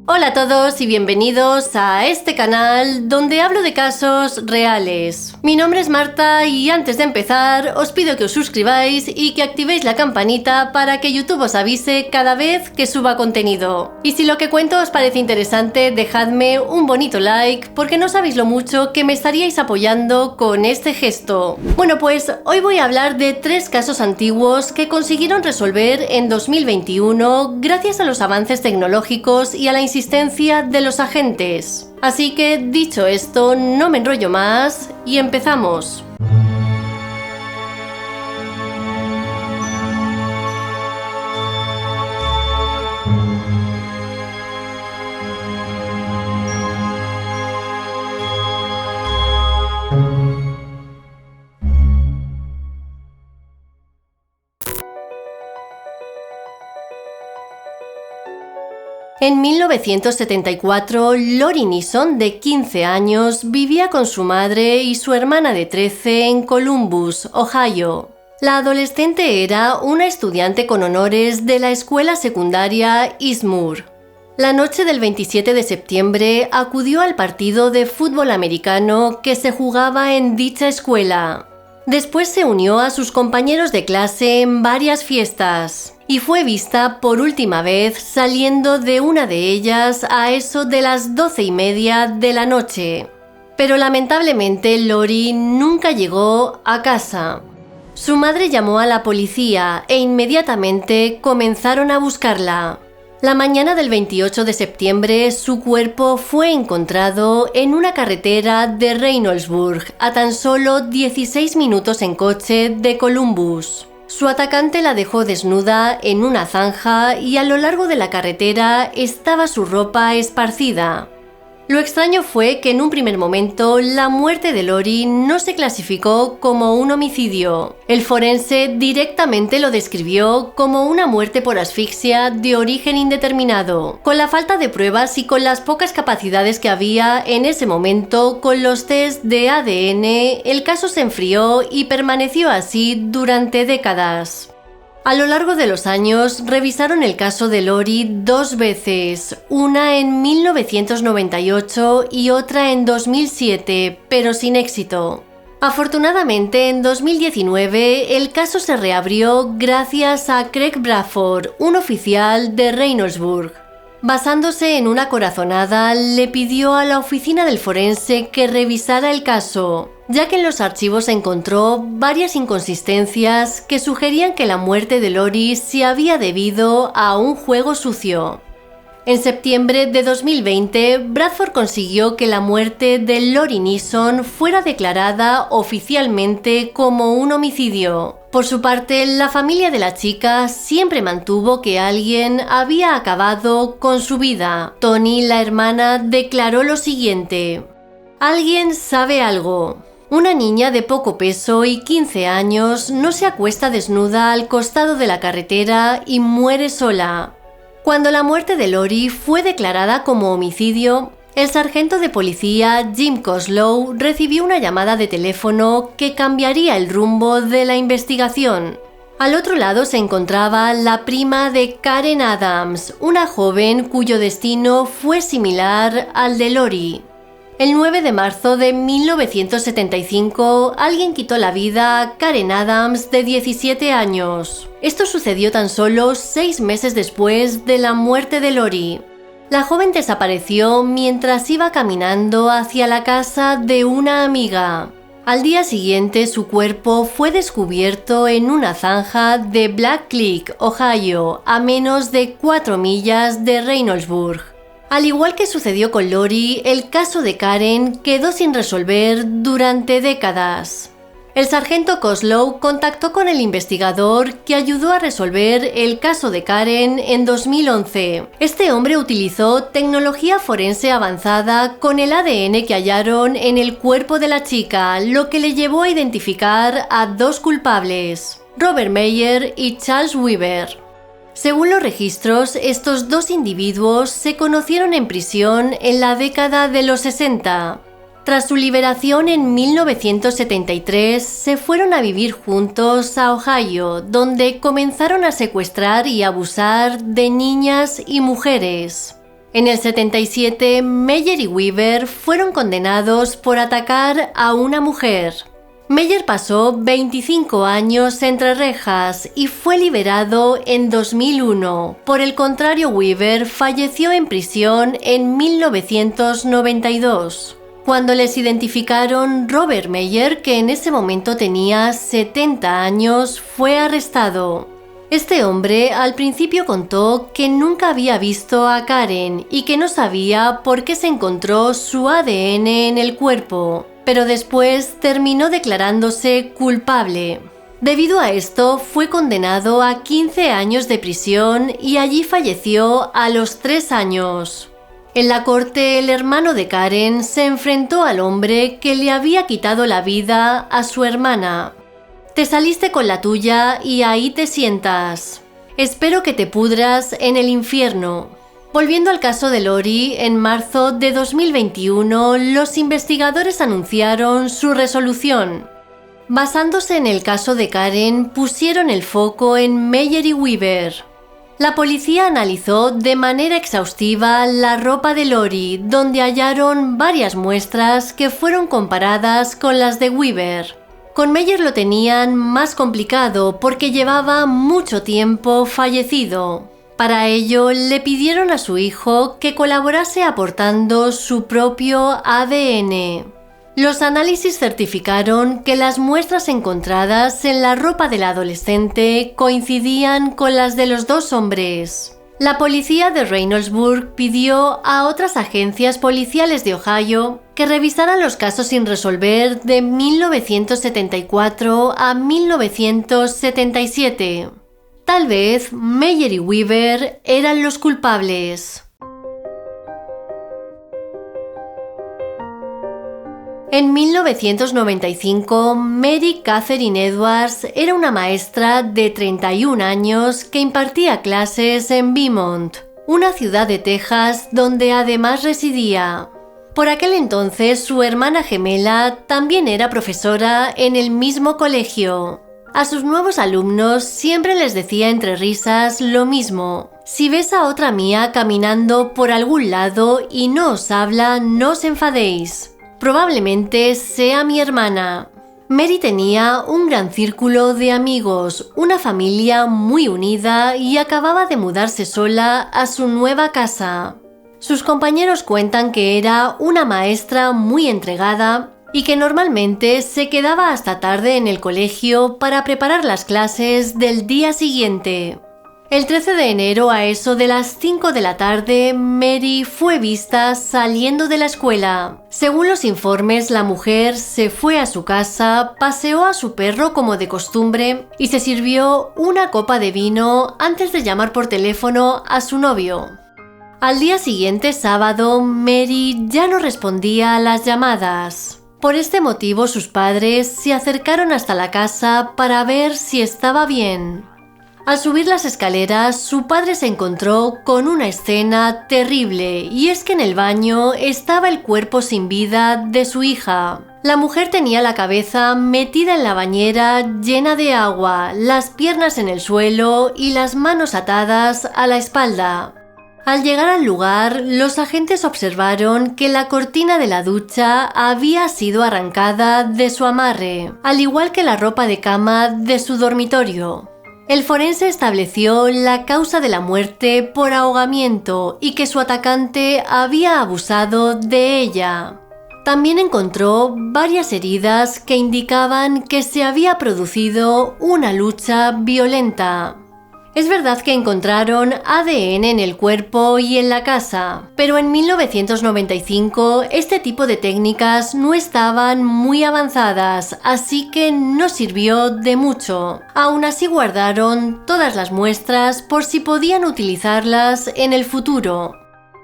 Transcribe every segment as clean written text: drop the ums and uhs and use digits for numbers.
Hola a todos y bienvenidos a este canal donde hablo de casos reales. Mi nombre es Marta y antes de empezar os pido que os suscribáis y que activéis la campanita para que YouTube os avise cada vez que suba contenido. Y si lo que cuento os parece interesante, dejadme un bonito like porque no sabéis lo mucho que me estaríais apoyando con este gesto. Bueno, pues hoy voy a hablar de 3 casos antiguos que consiguieron resolver en 2021 gracias a los avances tecnológicos y a la insistencia de los agentes. Así que, dicho esto, no me enrollo más y empezamos. En 1974, Lori Neeson, de 15 años, vivía con su madre y su hermana de 13 en Columbus, Ohio. La adolescente era una estudiante con honores de la escuela secundaria Eastmoor. La noche del 27 de septiembre acudió al partido de fútbol americano que se jugaba en dicha escuela. Después se unió a sus compañeros de clase en varias fiestas y fue vista por última vez saliendo de una de ellas a eso de las 12:30 de la noche. Pero lamentablemente Lori nunca llegó a casa. Su madre llamó a la policía e inmediatamente comenzaron a buscarla. La mañana del 28 de septiembre, su cuerpo fue encontrado en una carretera de Reynoldsburg, a tan solo 16 minutos en coche de Columbus. Su atacante la dejó desnuda en una zanja y a lo largo de la carretera estaba su ropa esparcida. Lo extraño fue que en un primer momento la muerte de Lori no se clasificó como un homicidio. El forense directamente lo describió como una muerte por asfixia de origen indeterminado. Con la falta de pruebas y con las pocas capacidades que había en ese momento con los test de ADN, el caso se enfrió y permaneció así durante décadas. A lo largo de los años, revisaron el caso de Lori 2 veces, una en 1998 y otra en 2007, pero sin éxito. Afortunadamente, en 2019, el caso se reabrió gracias a Craig Bradford, un oficial de Reynoldsburg. Basándose en una corazonada, le pidió a la oficina del forense que revisara el caso, ya que en los archivos encontró varias inconsistencias que sugerían que la muerte de Lori se había debido a un juego sucio. En septiembre de 2020, Bradford consiguió que la muerte de Lori Neeson fuera declarada oficialmente como un homicidio. Por su parte, la familia de la chica siempre mantuvo que alguien había acabado con su vida. Toni, la hermana, declaró lo siguiente: "Alguien sabe algo. Una niña de poco peso y 15 años no se acuesta desnuda al costado de la carretera y muere sola". Cuando la muerte de Lori fue declarada como homicidio, el sargento de policía Jim Coslow recibió una llamada de teléfono que cambiaría el rumbo de la investigación. Al otro lado se encontraba la prima de Karen Adams, una joven cuyo destino fue similar al de Lori. El 9 de marzo de 1975, alguien quitó la vida a Karen Adams, de 17 años. Esto sucedió tan solo 6 meses después de la muerte de Lori. La joven desapareció mientras iba caminando hacia la casa de una amiga. Al día siguiente, su cuerpo fue descubierto en una zanja de Black Creek, Ohio, a menos de 4 millas de Reynoldsburg. Al igual que sucedió con Lori, el caso de Karen quedó sin resolver durante décadas. El sargento Coslow contactó con el investigador que ayudó a resolver el caso de Karen en 2011. Este hombre utilizó tecnología forense avanzada con el ADN que hallaron en el cuerpo de la chica, lo que le llevó a identificar a 2 culpables, Robert Meyer y Charles Weaver. Según los registros, estos 2 individuos se conocieron en prisión en la década de los 60. Tras su liberación en 1973, se fueron a vivir juntos a Ohio, donde comenzaron a secuestrar y abusar de niñas y mujeres. En el 77, Meyer y Weaver fueron condenados por atacar a una mujer. Meyer pasó 25 años entre rejas y fue liberado en 2001. Por el contrario, Weaver falleció en prisión en 1992. Cuando les identificaron, Robert Meyer, que en ese momento tenía 70 años, fue arrestado. Este hombre al principio contó que nunca había visto a Karen y que no sabía por qué se encontró su ADN en el cuerpo, pero después terminó declarándose culpable. Debido a esto, fue condenado a 15 años de prisión y allí falleció a los 3 años. En la corte, el hermano de Karen se enfrentó al hombre que le había quitado la vida a su hermana. Te saliste con la tuya y ahí te sientas. Espero que te pudras en el infierno. Volviendo al caso de Lori, en marzo de 2021, los investigadores anunciaron su resolución. Basándose en el caso de Karen, pusieron el foco en Meyer y Weaver. La policía analizó de manera exhaustiva la ropa de Lori, donde hallaron varias muestras que fueron comparadas con las de Weaver. Con Meyer lo tenían más complicado porque llevaba mucho tiempo fallecido. Para ello, le pidieron a su hijo que colaborase aportando su propio ADN. Los análisis certificaron que las muestras encontradas en la ropa del adolescente coincidían con las de los dos hombres. La policía de Reynoldsburg pidió a otras agencias policiales de Ohio que revisaran los casos sin resolver de 1974 a 1977. Tal vez Meyer y Weaver eran los culpables. En 1995, Mary Catherine Edwards era una maestra de 31 años que impartía clases en Beaumont, una ciudad de Texas donde además residía. Por aquel entonces, su hermana gemela también era profesora en el mismo colegio. A sus nuevos alumnos siempre les decía entre risas lo mismo: si ves a otra mía caminando por algún lado y no os habla, no os enfadéis. Probablemente sea mi hermana. Mary tenía un gran círculo de amigos, una familia muy unida y acababa de mudarse sola a su nueva casa. Sus compañeros cuentan que era una maestra muy entregada y que normalmente se quedaba hasta tarde en el colegio para preparar las clases del día siguiente. El 13 de enero a eso de las 5 de la tarde, Mary fue vista saliendo de la escuela. Según los informes, la mujer se fue a su casa, paseó a su perro como de costumbre y se sirvió una copa de vino antes de llamar por teléfono a su novio. Al día siguiente, sábado, Mary ya no respondía a las llamadas. Por este motivo, sus padres se acercaron hasta la casa para ver si estaba bien. Al subir las escaleras, su padre se encontró con una escena terrible, y es que en el baño estaba el cuerpo sin vida de su hija. La mujer tenía la cabeza metida en la bañera llena de agua, las piernas en el suelo y las manos atadas a la espalda. Al llegar al lugar, los agentes observaron que la cortina de la ducha había sido arrancada de su amarre, al igual que la ropa de cama de su dormitorio. El forense estableció la causa de la muerte por ahogamiento y que su atacante había abusado de ella. También encontró varias heridas que indicaban que se había producido una lucha violenta. Es verdad que encontraron ADN en el cuerpo y en la casa, pero en 1995 este tipo de técnicas no estaban muy avanzadas, así que no sirvió de mucho. Aún así guardaron todas las muestras por si podían utilizarlas en el futuro.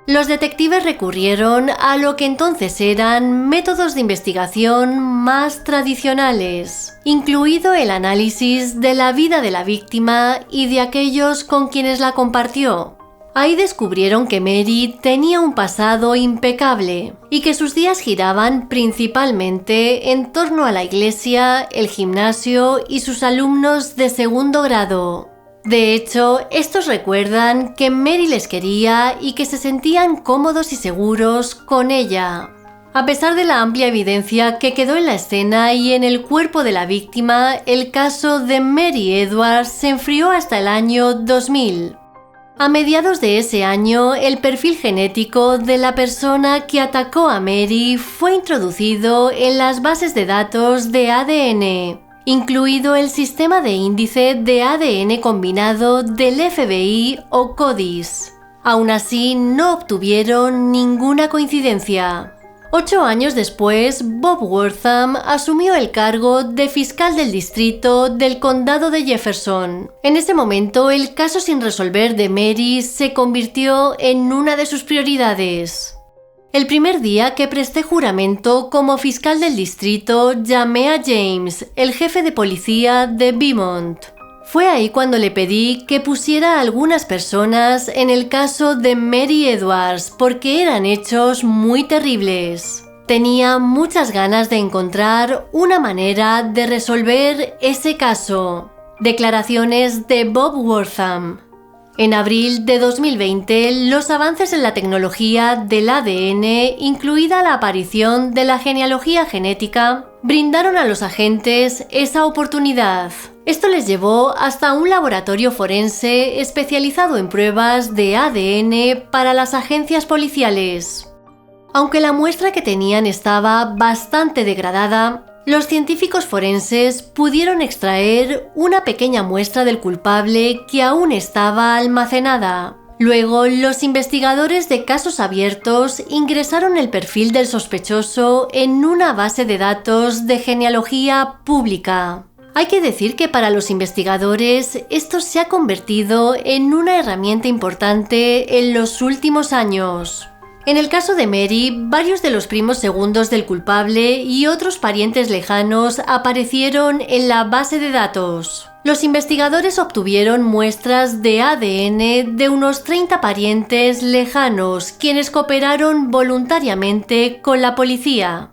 Los detectives recurrieron a lo que entonces eran métodos de investigación más tradicionales, incluido el análisis de la vida de la víctima y de aquellos con quienes la compartió. Ahí descubrieron que Mary tenía un pasado impecable y que sus días giraban principalmente en torno a la iglesia, el gimnasio y sus alumnos de segundo grado. De hecho, estos recuerdan que Mary les quería y que se sentían cómodos y seguros con ella. A pesar de la amplia evidencia que quedó en la escena y en el cuerpo de la víctima, el caso de Mary Edwards se enfrió hasta el año 2000. A mediados de ese año, el perfil genético de la persona que atacó a Mary fue introducido en las bases de datos de ADN, incluido el sistema de índice de ADN combinado del FBI o CODIS. Aún así, no obtuvieron ninguna coincidencia. 8 años después, Bob Wortham asumió el cargo de fiscal del distrito del condado de Jefferson. En ese momento, el caso sin resolver de Mary se convirtió en una de sus prioridades. El primer día que presté juramento como fiscal del distrito, llamé a James, el jefe de policía de Beaumont. Fue ahí cuando le pedí que pusiera a algunas personas en el caso de Mary Edwards porque eran hechos muy terribles. Tenía muchas ganas de encontrar una manera de resolver ese caso. Declaraciones de Bob Wortham. En abril de 2020, los avances en la tecnología del ADN, incluida la aparición de la genealogía genética, brindaron a los agentes esa oportunidad. Esto les llevó hasta un laboratorio forense especializado en pruebas de ADN para las agencias policiales. Aunque la muestra que tenían estaba bastante degradada, los científicos forenses pudieron extraer una pequeña muestra del culpable que aún estaba almacenada. Luego, los investigadores de casos abiertos ingresaron el perfil del sospechoso en una base de datos de genealogía pública. Hay que decir que para los investigadores esto se ha convertido en una herramienta importante en los últimos años. En el caso de Mary, varios de los primos segundos del culpable y otros parientes lejanos aparecieron en la base de datos. Los investigadores obtuvieron muestras de ADN de unos 30 parientes lejanos, quienes cooperaron voluntariamente con la policía.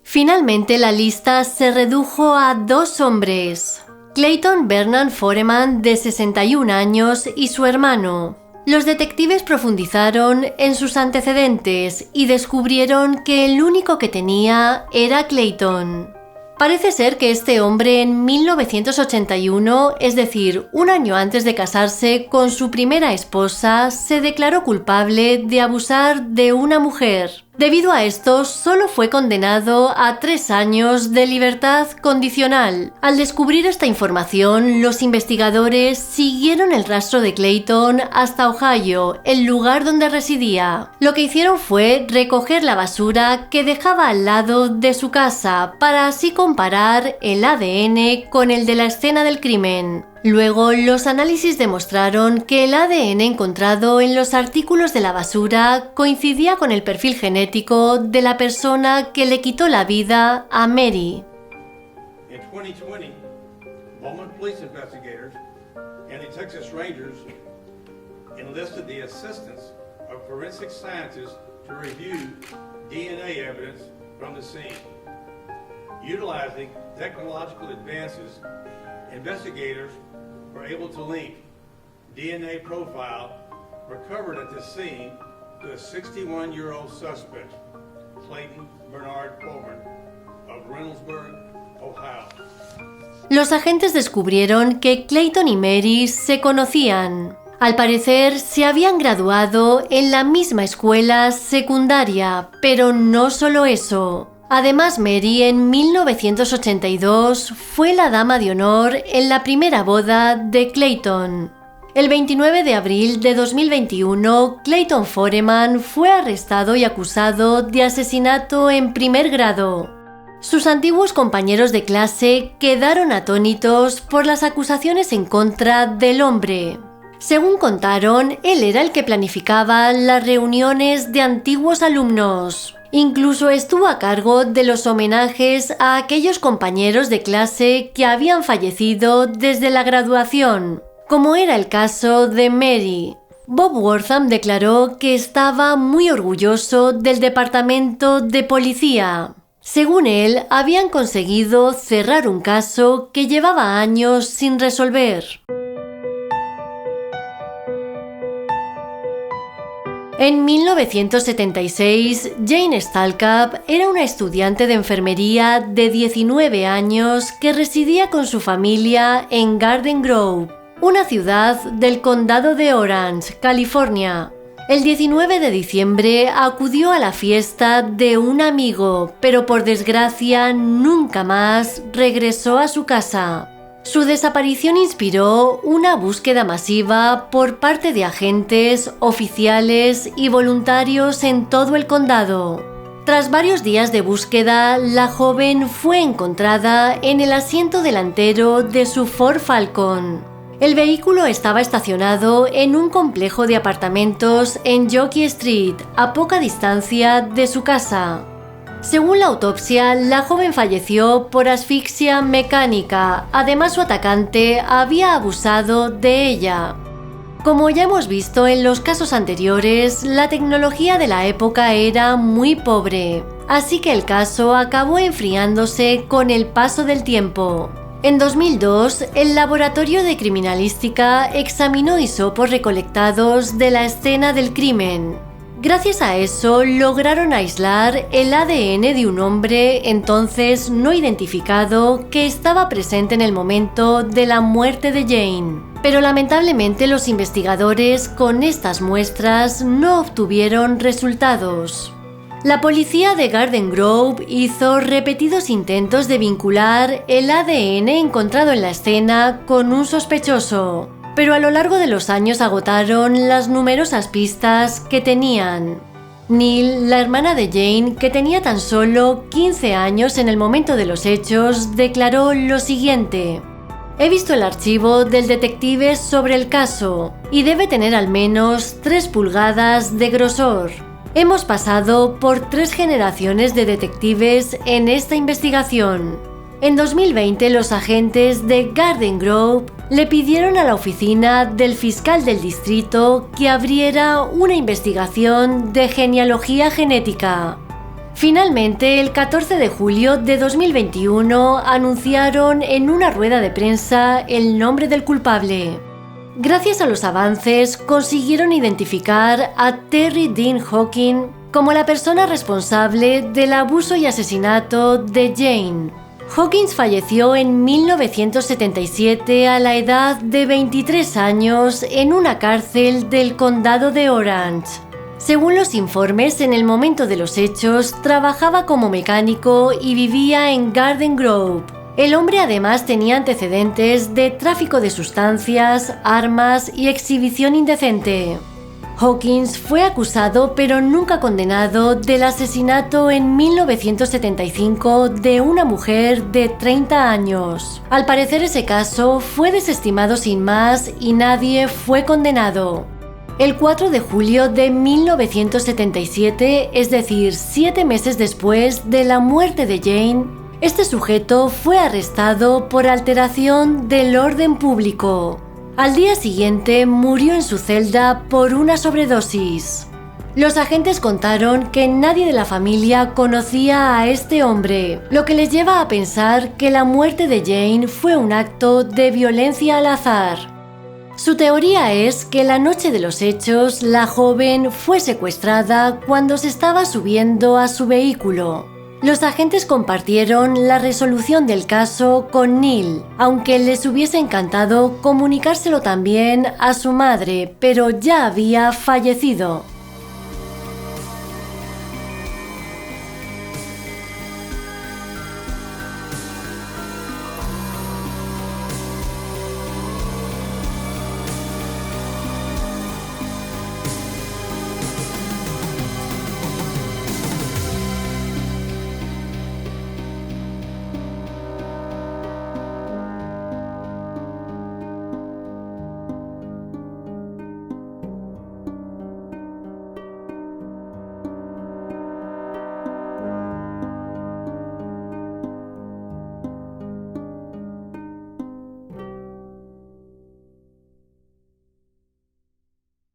Finalmente, la lista se redujo a 2 hombres: Clayton Vernon Foreman, de 61 años, y su hermano. Los detectives profundizaron en sus antecedentes y descubrieron que el único que tenía era Clayton. Parece ser que este hombre en 1981, es decir, un año antes de casarse con su primera esposa, se declaró culpable de abusar de una mujer. Debido a esto, solo fue condenado a 3 años de libertad condicional. Al descubrir esta información, los investigadores siguieron el rastro de Clayton hasta Ohio, el lugar donde residía. Lo que hicieron fue recoger la basura que dejaba al lado de su casa, para así comparar el ADN con el de la escena del crimen. Luego, los análisis demostraron que el ADN encontrado en los artículos de la basura coincidía con el perfil genético de la persona que le quitó la vida a Mary. In 2020, Beaumont police investigators and the Texas Rangers enlisted the assistance of forensic scientists to review DNA evidence from the scene. Utilizing technological advances, investigators were able to link DNA profile recovered at the scene to a 61-year-old suspect, Clayton Bernard Foreman of Reynoldsburg, Ohio. Los agentes descubrieron que Clayton y Mary se conocían. Al parecer, se habían graduado en la misma escuela secundaria, pero no solo eso. Además, Mary en 1982 fue la dama de honor en la primera boda de Clayton. El 29 de abril de 2021, Clayton Foreman fue arrestado y acusado de asesinato en primer grado. Sus antiguos compañeros de clase quedaron atónitos por las acusaciones en contra del hombre. Según contaron, él era el que planificaba las reuniones de antiguos alumnos. Incluso estuvo a cargo de los homenajes a aquellos compañeros de clase que habían fallecido desde la graduación, como era el caso de Mary. Bob Wortham declaró que estaba muy orgulloso del departamento de policía. Según él, habían conseguido cerrar un caso que llevaba años sin resolver. En 1976, Jane Stalcup era una estudiante de enfermería de 19 años que residía con su familia en Garden Grove, una ciudad del condado de Orange, California. El 19 de diciembre acudió a la fiesta de un amigo, pero por desgracia nunca más regresó a su casa. Su desaparición inspiró una búsqueda masiva por parte de agentes, oficiales y voluntarios en todo el condado. Tras varios días de búsqueda, la joven fue encontrada en el asiento delantero de su Ford Falcon. El vehículo estaba estacionado en un complejo de apartamentos en Jockey Street, a poca distancia de su casa. Según la autopsia, la joven falleció por asfixia mecánica. Además, su atacante había abusado de ella. Como ya hemos visto en los casos anteriores, la tecnología de la época era muy pobre, así que el caso acabó enfriándose con el paso del tiempo. En 2002, el Laboratorio de Criminalística examinó hisopos recolectados de la escena del crimen. Gracias a eso, lograron aislar el ADN de un hombre entonces no identificado que estaba presente en el momento de la muerte de Jane. Pero lamentablemente los investigadores con estas muestras no obtuvieron resultados. La policía de Garden Grove hizo repetidos intentos de vincular el ADN encontrado en la escena con un sospechoso, pero a lo largo de los años agotaron las numerosas pistas que tenían. Neil, la hermana de Jane, que tenía tan solo 15 años en el momento de los hechos, declaró lo siguiente: «He visto el archivo del detective sobre el caso y debe tener al menos 3 pulgadas de grosor. Hemos pasado por 3 generaciones de detectives en esta investigación». En 2020, los agentes de Garden Grove le pidieron a la oficina del fiscal del distrito que abriera una investigación de genealogía genética. Finalmente, el 14 de julio de 2021, anunciaron en una rueda de prensa el nombre del culpable. Gracias a los avances, consiguieron identificar a Terry Dean Hawkins como la persona responsable del abuso y asesinato de Jane. Hawkins falleció en 1977 a la edad de 23 años en una cárcel del condado de Orange. Según los informes, en el momento de los hechos, trabajaba como mecánico y vivía en Garden Grove. El hombre además tenía antecedentes de tráfico de sustancias, armas y exhibición indecente. Hawkins fue acusado pero nunca condenado del asesinato en 1975 de una mujer de 30 años. Al parecer ese caso fue desestimado sin más y nadie fue condenado. El 4 de julio de 1977, es decir, 7 meses después de la muerte de Jane, este sujeto fue arrestado por alteración del orden público. Al día siguiente murió en su celda por una sobredosis. Los agentes contaron que nadie de la familia conocía a este hombre, lo que les lleva a pensar que la muerte de Jane fue un acto de violencia al azar. Su teoría es que la noche de los hechos, la joven fue secuestrada cuando se estaba subiendo a su vehículo. Los agentes compartieron la resolución del caso con Neil, aunque les hubiese encantado comunicárselo también a su madre, pero ya había fallecido.